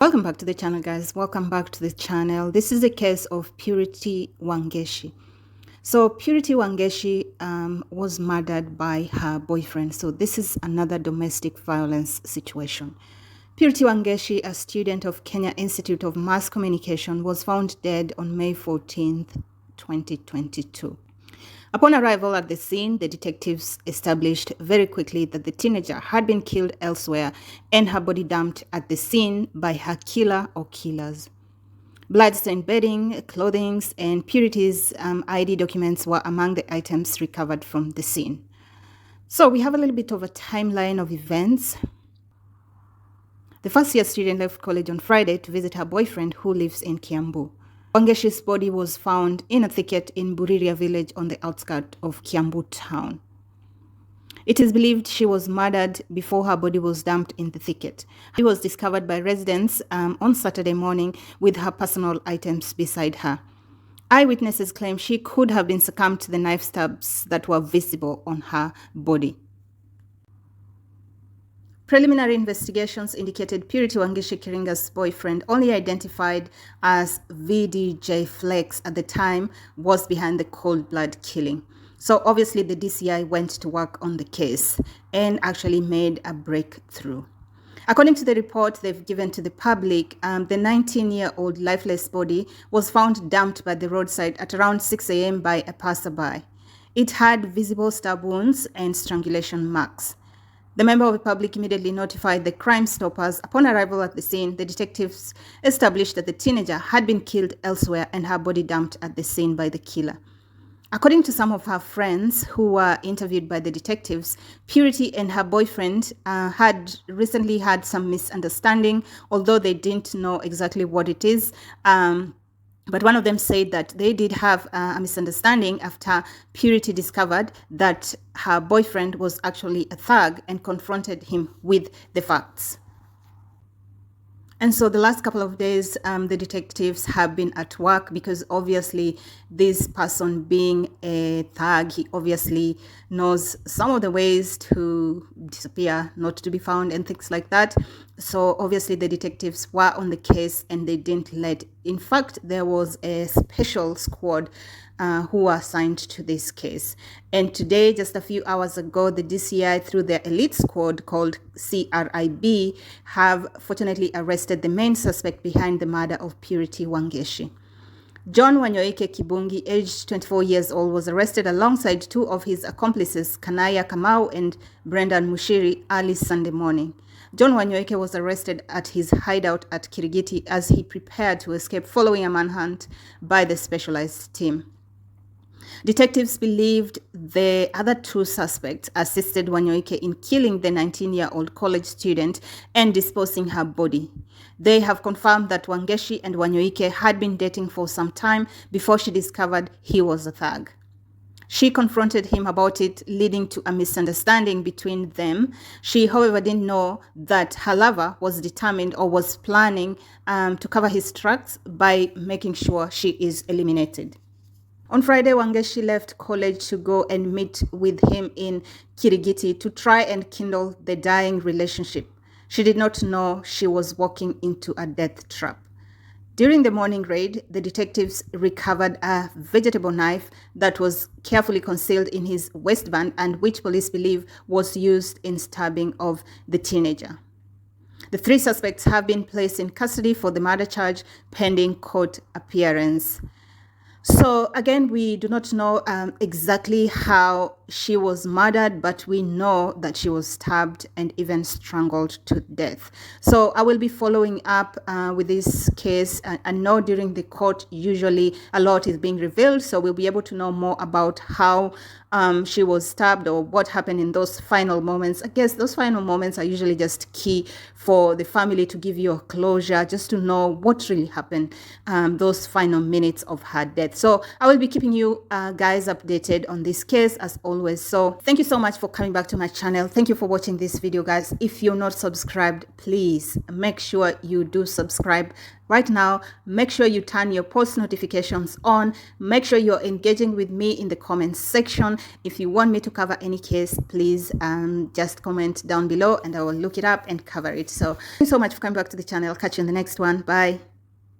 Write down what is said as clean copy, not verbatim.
Welcome back to the channel, guys. Welcome back to the channel. This is the case of Purity Wangeci. So Purity Wangeci was murdered by her boyfriend. So this is another domestic violence situation. Purity Wangeci, a student of Kenya Institute of Mass Communication, was found dead on May 14th, 2022. Upon arrival at the scene, the detectives established very quickly that the teenager had been killed elsewhere and her body dumped at the scene by her killer or killers. Bloodstained bedding, clothing, and Purity's ID documents were among the items recovered from the scene. So we have a little bit of a timeline of events. The first-year student left college on Friday to visit her boyfriend who lives in Kiambu. Wangeci's body was found in a thicket in Buriria village on the outskirts of Kiambu town. It is believed she was murdered before her body was dumped in the thicket. She was discovered by residents on Saturday morning with her personal items beside her. Eyewitnesses claim she could have been succumbed to the knife stabs that were visible on her body. Preliminary investigations indicated Purity Wangeci Kiringa's boyfriend, only identified as VDJ Flex at the time, was behind the cold blood killing. So obviously the DCI went to work on the case and actually made a breakthrough. According to the report they've given to the public, the 19-year-old lifeless body was found dumped by the roadside at around 6 a.m. by a passerby. It had visible stab wounds and strangulation marks. The member of the public immediately notified the Crime Stoppers. Upon arrival at the scene, the detectives established that the teenager had been killed elsewhere and her body dumped at the scene by the killer. According to some of her friends who were interviewed by the detectives, Purity and her boyfriend had recently had some misunderstanding, although they didn't know exactly what it is. But one of them said that they did have a misunderstanding after Purity discovered that her boyfriend was actually a thug and confronted him with the facts. And so the last couple of days, the detectives have been at work because obviously this person being a thug, he obviously knows some of the ways to disappear, not to be found and things like that. So obviously the detectives were on the case and they didn't let. In fact, there was a special squad who were assigned to this case. And today, just a few hours ago, the DCI, through their elite squad called CRIB, have fortunately arrested the main suspect behind the murder of Purity Wangeci. John Wanyoike Kibungi, aged 24 years old, was arrested alongside two of his accomplices, Kanaya Kamau and Brendan Mushiri, early Sunday morning. John Wanyoike was arrested at his hideout at Kirigiti as he prepared to escape following a manhunt by the specialized team. Detectives believed the other two suspects assisted Wanyoike in killing the 19-year-old college student and disposing her body. They have confirmed that Wangeci and Wanyoike had been dating for some time before she discovered he was a thug. She confronted him about it, leading to a misunderstanding between them. She, however, didn't know that her lover was determined or was planning to cover his tracks by making sure she is eliminated. On Friday, Wangeci left college to go and meet with him in Kirigiti to try and kindle the dying relationship. She did not know she was walking into a death trap. During the morning raid, the detectives recovered a vegetable knife that was carefully concealed in his waistband and which police believe was used in stabbing of the teenager. The three suspects have been placed in custody for the murder charge pending court appearance. So again, we do not know exactly how she was murdered, but we know that she was stabbed and even strangled to death. So I will be following up with this case. I know during the court, usually a lot is being revealed, so we'll be able to know more about how she was stabbed or what happened in those final moments. I guess those final moments are usually just key for the family to give you a closure, just to know what really happened those final minutes of her death. So I will be keeping you guys updated on this case as always. always. So thank you so much for coming back to my channel. Thank you for watching this video, guys. If you're not subscribed, please make sure you do subscribe right now. Make sure you turn your post notifications on. Make sure you're engaging with me in the comments section. If you want me to cover any case, please just comment down below and I will look it up and cover it. So thank you so much for coming back to the channel. Catch you in the next one. Bye.